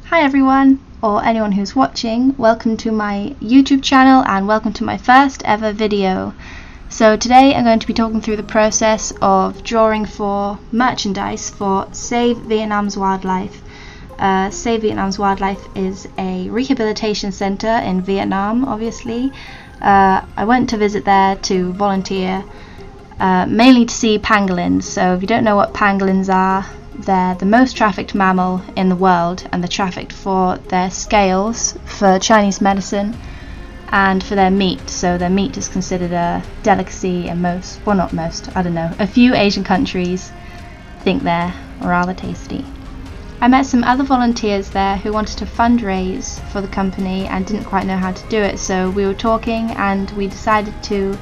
Hi everyone, or anyone who's watching, welcome to my YouTube channel and welcome to my first ever video. So today I'm going to be talking through the process of drawing for merchandise for Save Vietnam's Wildlife. Save Vietnam's Wildlife is a rehabilitation centre in Vietnam, obviously. I went to visit there to volunteer, mainly to see pangolins. So if you don't know what pangolins are, they're the most trafficked mammal in the world, and they're trafficked for their scales for Chinese medicine and for their meat. So their meat is considered a delicacy in a few Asian countries think they're rather tasty. I met some other volunteers there who wanted to fundraise for the company and didn't quite know how to do it, so we were talking and we decided to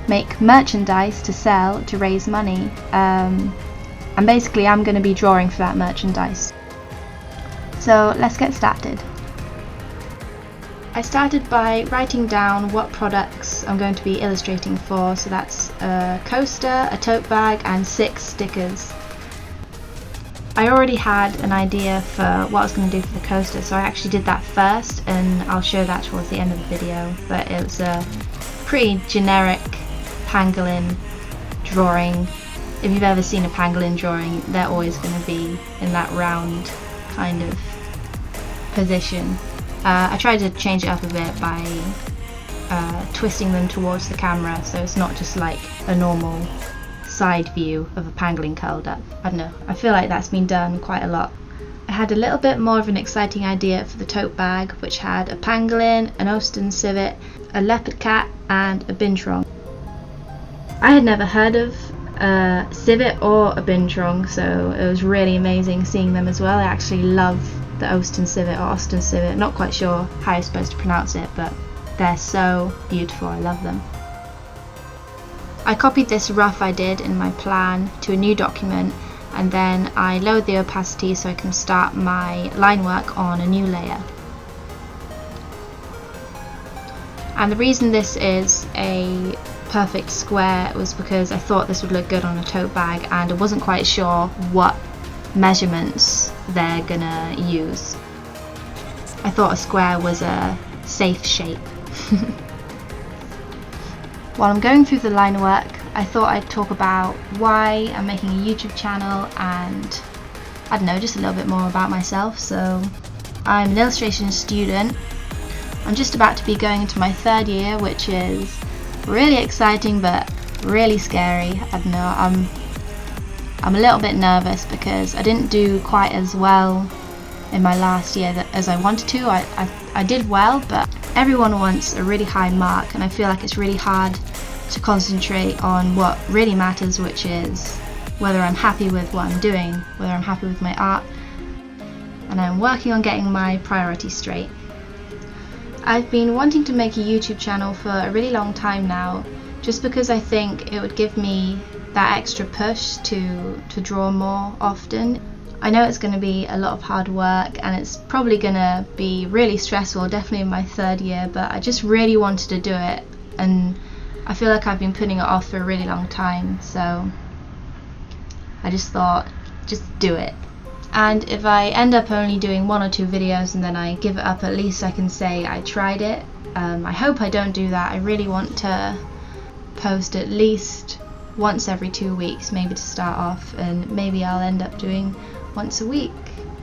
make merchandise to sell to raise money. And basically I'm going to be drawing for that merchandise. So let's get started. I started by writing down what products I'm going to be illustrating for, so that's a coaster, a tote bag and 6 stickers. I already had an idea for what I was going to do for the coaster, so I actually did that first and I'll show that towards the end of the video, but it was a pretty generic pangolin drawing. If you've ever seen a pangolin drawing, they're always going to be in that round kind of position. I tried to change it up a bit by twisting them towards the camera, so it's not just like a normal side view of a pangolin curled up. I don't know, I feel like that's been done quite a lot. I had a little bit more of an exciting idea for the tote bag, which had a pangolin, an Austin civet, a leopard cat and a binturong. I had never heard of a civet or a binturong, so it was really amazing seeing them as well. I actually love the Austin civet, not quite sure how you're supposed to pronounce it, but they're so beautiful, I love them. I copied this rough I did in my plan to a new document, and then I lowered the opacity so I can start my line work on a new layer. And the reason this is a perfect square was because I thought this would look good on a tote bag and I wasn't quite sure what measurements they're gonna use. I thought a square was a safe shape. While I'm going through the line work, I thought I'd talk about why I'm making a YouTube channel and I don't know, just a little bit more about myself. So I'm an illustration student. I'm just about to be going into my 3rd year, which is really exciting but really scary. I don't know, I'm a little bit nervous because I didn't do quite as well in my last year as I wanted to. I did well, but everyone wants a really high mark and I feel like it's really hard to concentrate on what really matters, which is whether I'm happy with what I'm doing, whether I'm happy with my art, and I'm working on getting my priorities straight. I've been wanting to make a YouTube channel for a really long time now, just because I think it would give me that extra push to draw more often. I know it's going to be a lot of hard work and it's probably going to be really stressful, definitely in my 3rd year, but I just really wanted to do it and I feel like I've been putting it off for a really long time, so I just thought, just do it. And if I end up only doing 1 or 2 videos and then I give it up, at least I can say I tried it. I hope I don't do that. I really want to post at least once every 2 weeks, maybe to start off, and maybe I'll end up doing once a week.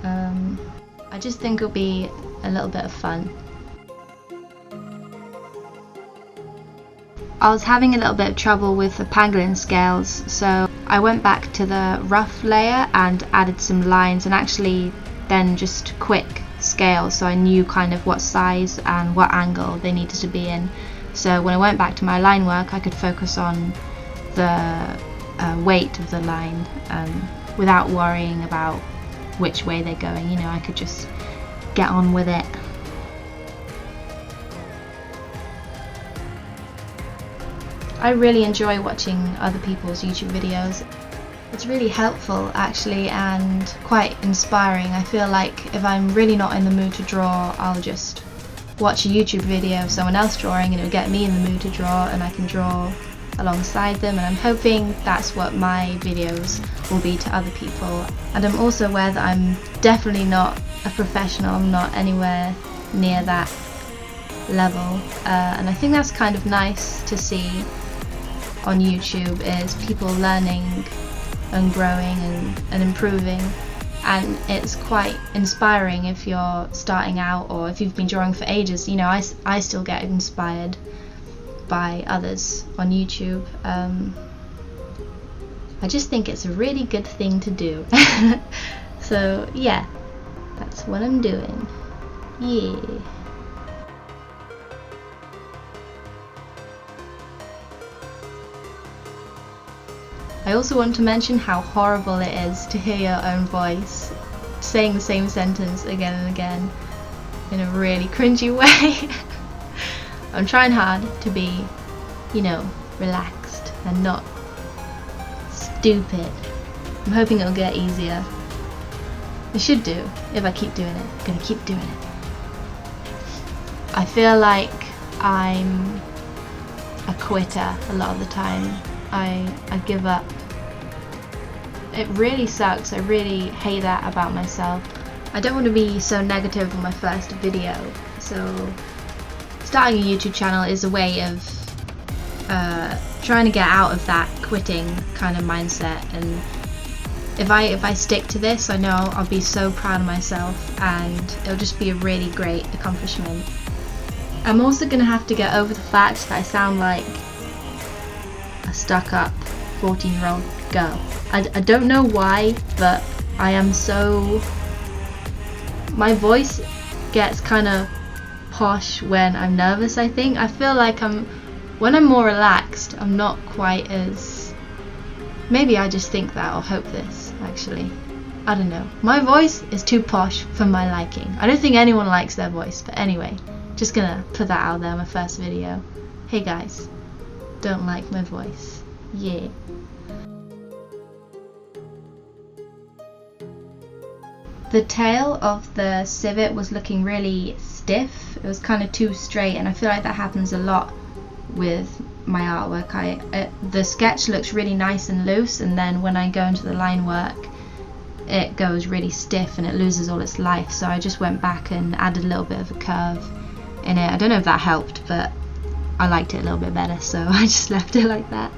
I just think it'll be a little bit of fun. I was having a little bit of trouble with the pangolin scales, so I went back to the rough layer and added some lines and actually then just quick scales, so I knew kind of what size and what angle they needed to be in. So when I went back to my line work, I could focus on the weight of the line without worrying about which way they're going. You know, I could just get on with it. I really enjoy watching other people's YouTube videos. It's really helpful actually and quite inspiring. I feel like if I'm really not in the mood to draw, I'll just watch a YouTube video of someone else drawing and it'll get me in the mood to draw and I can draw alongside them, and I'm hoping that's what my videos will be to other people. And I'm also aware that I'm definitely not a professional, I'm not anywhere near that level, and I think that's kind of nice to see on YouTube, is people learning and growing and improving, and it's quite inspiring if you're starting out or if you've been drawing for ages. You know, I still get inspired by others on YouTube. I just think it's a really good thing to do. So yeah, that's what I'm doing. Yeah. I also want to mention how horrible it is to hear your own voice saying the same sentence again and again in a really cringy way. I'm trying hard to be, you know, relaxed and not stupid. I'm hoping it'll get easier. It should do, if I keep doing it. I'm gonna keep doing it. I feel like I'm a quitter a lot of the time. I give up. It really sucks. I really hate that about myself. I don't want to be so negative on my first video, so starting a YouTube channel is a way of trying to get out of that quitting kind of mindset, and if I stick to this, I know I'll be so proud of myself and it'll just be a really great accomplishment. I'm also going to have to get over the fact that I sound like a stuck-up 14-year-old girl. I don't know why, but I am so... my voice gets kind of posh when I'm nervous, I think. I feel like when I'm more relaxed, I'm not quite as... maybe I just think that or hope this, actually. I don't know. My voice is too posh for my liking. I don't think anyone likes their voice, but anyway, just gonna put that out there in my first video. Hey guys, don't like my voice. Yeah. The tail of the civet was looking really stiff. It was kind of too straight, and I feel like that happens a lot with my artwork. The sketch looks really nice and loose, and then when I go into the line work, it goes really stiff and it loses all its life. So I just went back and added a little bit of a curve in it. I don't know if that helped, but I liked it a little bit better, so I just left it like that.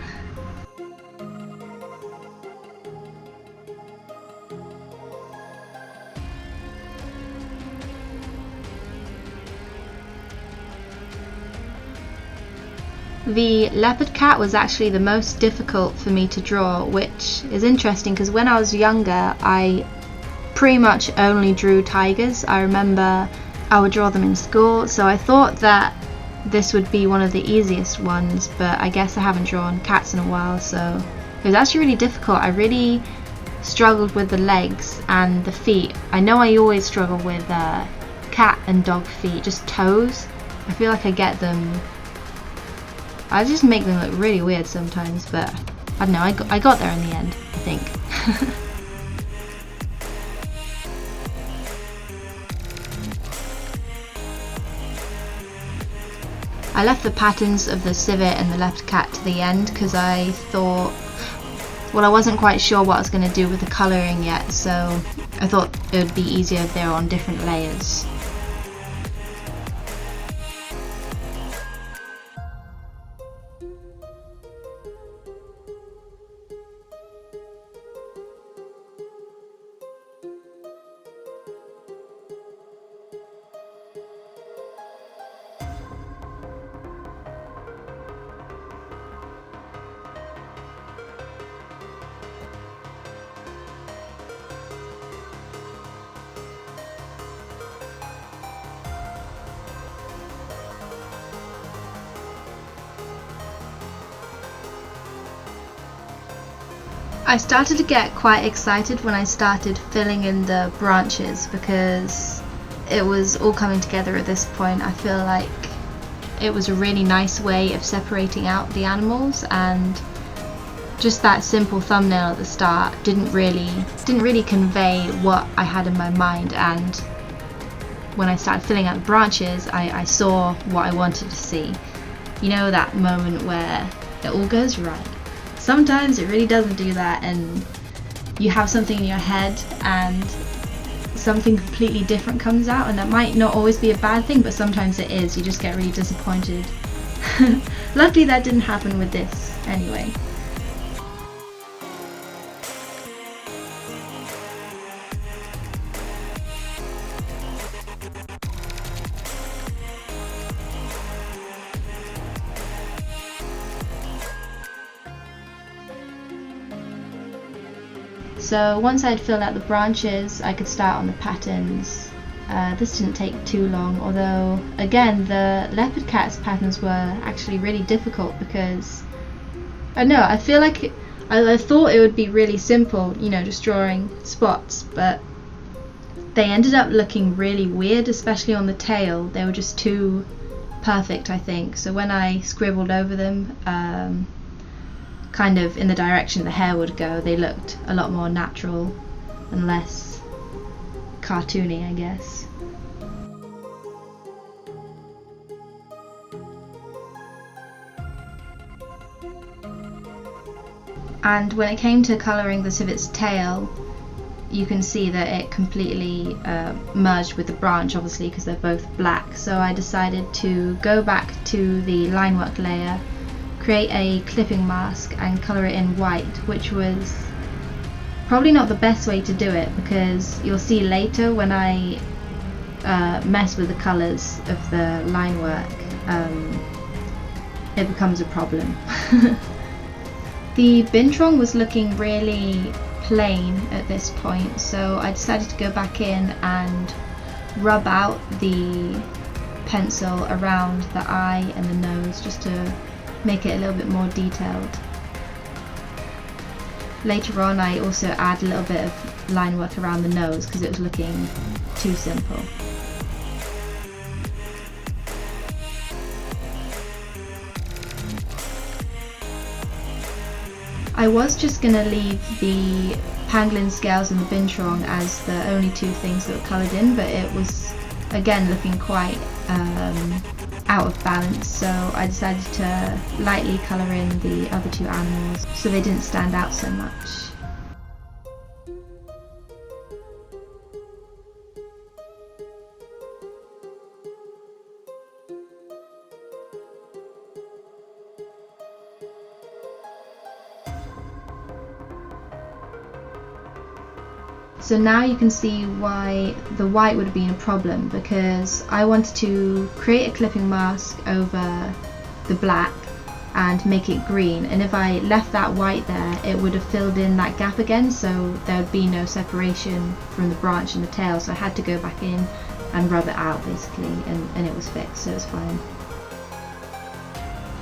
The leopard cat was actually the most difficult for me to draw, which is interesting because when I was younger I pretty much only drew tigers. I remember I would draw them in school, so I thought that this would be one of the easiest ones, but I guess I haven't drawn cats in a while, so it was actually really difficult. I really struggled with the legs and the feet. I know I always struggle with cat and dog feet, just toes. I feel like I get them, I just make them look really weird sometimes, but I don't know, I got there in the end, I think. I left the patterns of the civet and the leopard cat to the end because I thought, well, I wasn't quite sure what I was going to do with the colouring yet, so I thought it would be easier if they were on different layers. I started to get quite excited when I started filling in the branches because it was all coming together at this point. I feel like it was a really nice way of separating out the animals, and just that simple thumbnail at the start didn't really convey what I had in my mind, and when I started filling out the branches I saw what I wanted to see. You know, that moment where it all goes right. Sometimes it really doesn't do that, and you have something in your head and something completely different comes out, and that might not always be a bad thing, but sometimes it is. You just get really disappointed. Luckily that didn't happen with this anyway. So once I'd filled out the branches, I could start on the patterns. This didn't take too long, although again the leopard cat's patterns were actually really difficult because I don't know, I feel like I thought it would be really simple, you know, just drawing spots, but they ended up looking really weird, especially on the tail. They were just too perfect, I think. So when I scribbled over them, kind of in the direction the hair would go, they looked a lot more natural and less cartoony, I guess. And when it came to colouring the civets' tail, you can see that it completely merged with the branch, obviously, because they're both black. So I decided to go back to the line work layer, create a clipping mask and colour it in white, which was probably not the best way to do it, because you'll see later when I mess with the colours of the line work, it becomes a problem. The Bintrong was looking really plain at this point, so I decided to go back in and rub out the pencil around the eye and the nose just to make it a little bit more detailed. Later on I also add a little bit of line work around the nose because it was looking too simple. I was just going to leave the pangolin scales and the Bintrong as the only two things that were coloured in, but it was again looking quite out of balance, so I decided to lightly colour in the other two animals so they didn't stand out so much. So now you can see why the white would have been a problem, because I wanted to create a clipping mask over the black and make it green, and if I left that white there it would have filled in that gap again, so there would be no separation from the branch and the tail, so I had to go back in and rub it out basically, and it was fixed, so it was fine.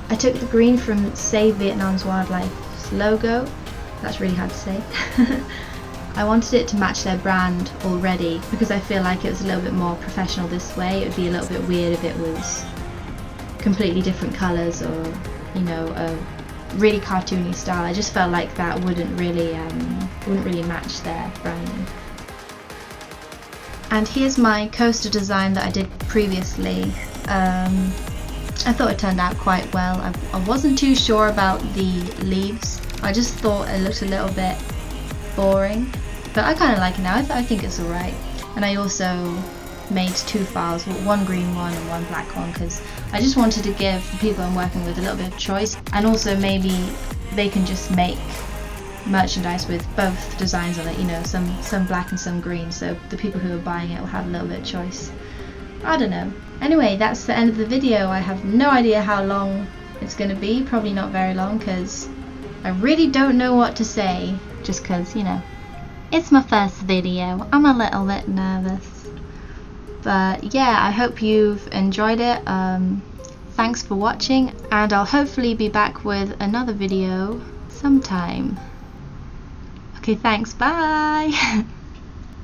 I took the green from Save Vietnam's Wildlife's logo, that's really hard to say. I wanted it to match their brand already because I feel like it was a little bit more professional this way. It would be a little bit weird if it was completely different colours or, you know, a really cartoony style. I just felt like that wouldn't really match their branding. And here's my coaster design that I did previously. I thought it turned out quite well. I wasn't too sure about the leaves. I just thought it looked a little bit boring, but I kind of like it now. I think it's alright. And I also made two files, one green one and one black one, because I just wanted to give the people I'm working with a little bit of choice, and also maybe they can just make merchandise with both designs on it, you know, some black and some green, so the people who are buying it will have a little bit of choice. I don't know. Anyway, that's the end of the video. I have no idea how long it's going to be, probably not very long, because I really don't know what to say, just because, you know, it's my first video. I'm a little bit nervous. But yeah, I hope you've enjoyed it. Thanks for watching, and I'll hopefully be back with another video sometime. Okay, thanks, bye!